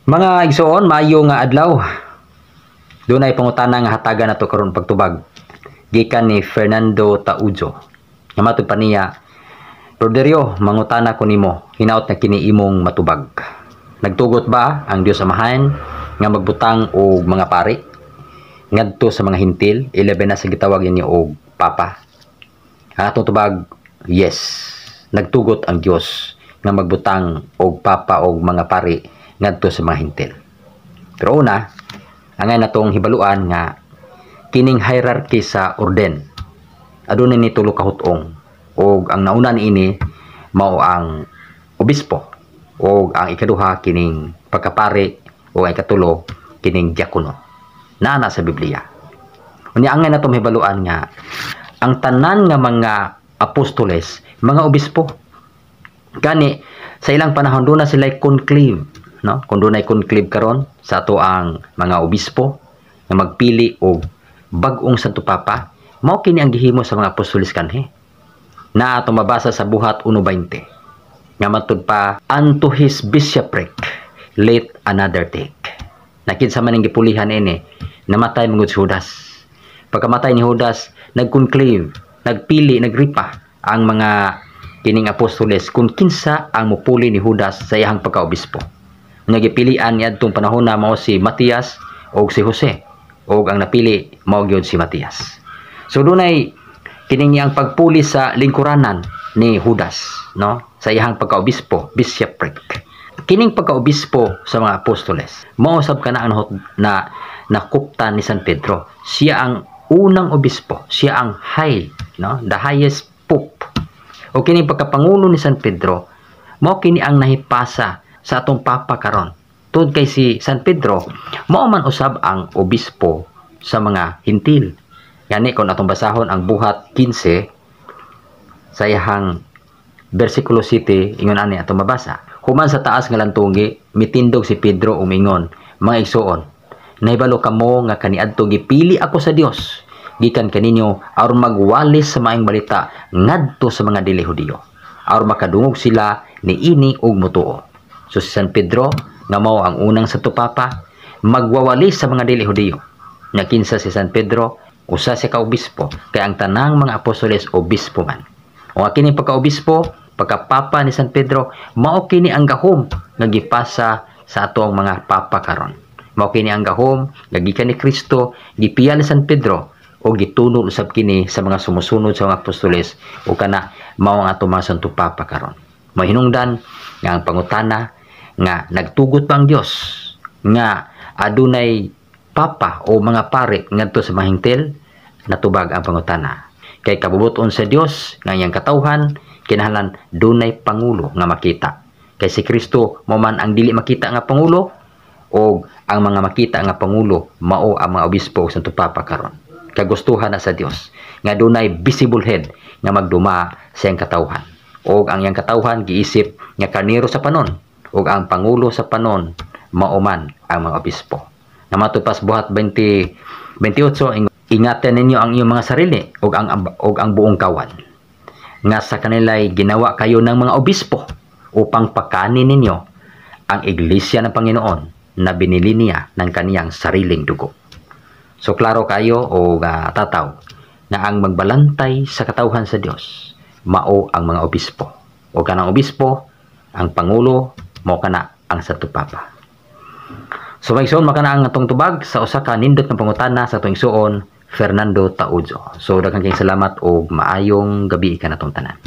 Mga igsoon, maayo nga adlaw. Dunay pangutana nga hatagan nato karon pagtubag. Gikan ni Fernando Taujo. Nga matud pa niya, Roderio, mangutana ko nimo, hinaut na kini imong matubag. Nagtugot ba ang Dios Amahan nga magbutang og mga pari ngadto sa mga hintil, ilabi na sa gitawag niya og papa? Ang atong tubag, yes. Nagtugot ang Dios nga magbutang og papa og mga pari ngadto sa mga hintil. Pero una, angay natong hibaluan nga kining hierarchy sa orden adunay ni tulo ka hutong, og ang nauna niini mao ang obispo, og ang ikaduha kining pagkapari, o ang ikatulo kining diakono. Naa sa Biblia. Unya angay natong hibaluan nga ang tanan nga mga apostoles mga obispo. Gani sa ilang panahon doon na sila conclave, no? Kung doon ay conclave karon sa ato ang mga obispo nga magpili og bag-ong Santo Papa, mao kini ang gihimo sa mga apostoles kanhi. Na ato mabasa sa Buhat 1:20. Nga matud pa, unto his bishopric let another take. Nakinsa man ang gipulihan ini, namatay mangud si Judas. Pagkamatay ni Judas, nag-conclave, nagpili, nagripa ang mga kining apostoles kung kinsa ang mupuli ni Judas sa iyang pagkaobispo. Nagipilian niya itong panahon na mao si Matias o si Jose, o ang napili mao gyud si Matias. So dunay kining iyang pagpuli sa lingkuranan ni Judas, no, sa iyang pagkaobispo, bishopric. Kining pagkaobispo sa mga apostoles mao sab kana na nakuptan ni San Pedro. Siya ang unang obispo, siya ang high, no, the highest pope. O kining pagkapangulo ni San Pedro mao kini ang nahipasa sa atong papa karon. Tungod kay si San Pedro mao man usab ang obispo sa mga hintil. Gani kung atong basahon ang Buhat 15 sa iyang bersikulo 7, ingon ani atong mabasa. Human sa taas nga lantungi mitindog si Pedro umingon, mga igsoon, nahibalo kamo nga kaniadto gipili ako sa Dios gikan kaninyo aron magwalis sa maayong balita ngadto sa mga dili Hudiyo, aron makadungog sila niini og mutuo. So si San Pedro nga mao ang unang Santo Papa magwawalis sa mga dili Hudiyo. Nga kinsa si San Pedro, usa siya ka obispo, kay ang tanang mga apostoles obispo man. O kini pagka-obispo, pagka-papa ni San Pedro, mao kini ang gahom nga gipasa sa atong mga papa karon. Mao kini ang gahom nga gikan ni Kristo gipiya ni San Pedro o gitunol usab kini sa mga sumusunod sa mga apostoles, o kana mao ang atong mga Santo Papa karon. Mahinungdan nga ang pangutana nga nagtugot pa ang Dios nga adunay papa o mga pari ngadto sa mga hintil, natubag ang pangutana. Kay kabubuton sa Dios nga iyang katawhan kinahanglan dunay pangulo nga makita. Kay si Kristo mo man ang dili makita nga pangulo, o ang mga makita nga pangulo mao ang mga obispo ug Santo Papa karon. Kagustuhan na sa Dios nga dunay visible head nga magduma sa iyang katawhan, o ang iyang katawhan giisip nga kaniro sa panon, ug ang pangulo sa panon mao man ang mga obispo. Namatupas Buhat 20:28, ingatan ninyo ang iyong mga sarili ug ang buong kawan, nga sa kanila'y ginawa kayo ng mga obispo upang pakanin ninyo ang iglesia ng Panginoon na binili niya ng kaniyang sariling dugo. So klaro kayo o tataw na ang magbalantay sa katawhan sa Dios mao ang mga obispo, o kanang obispo ang pangulo, mao kana ang Santo Papa. So maigsoon makana ang atong tubag sa usa ka nindot nga pangutana sa atong igsoon Fernando Taujo. So daghang kayong salamat o maayong gabi kanatong tanan.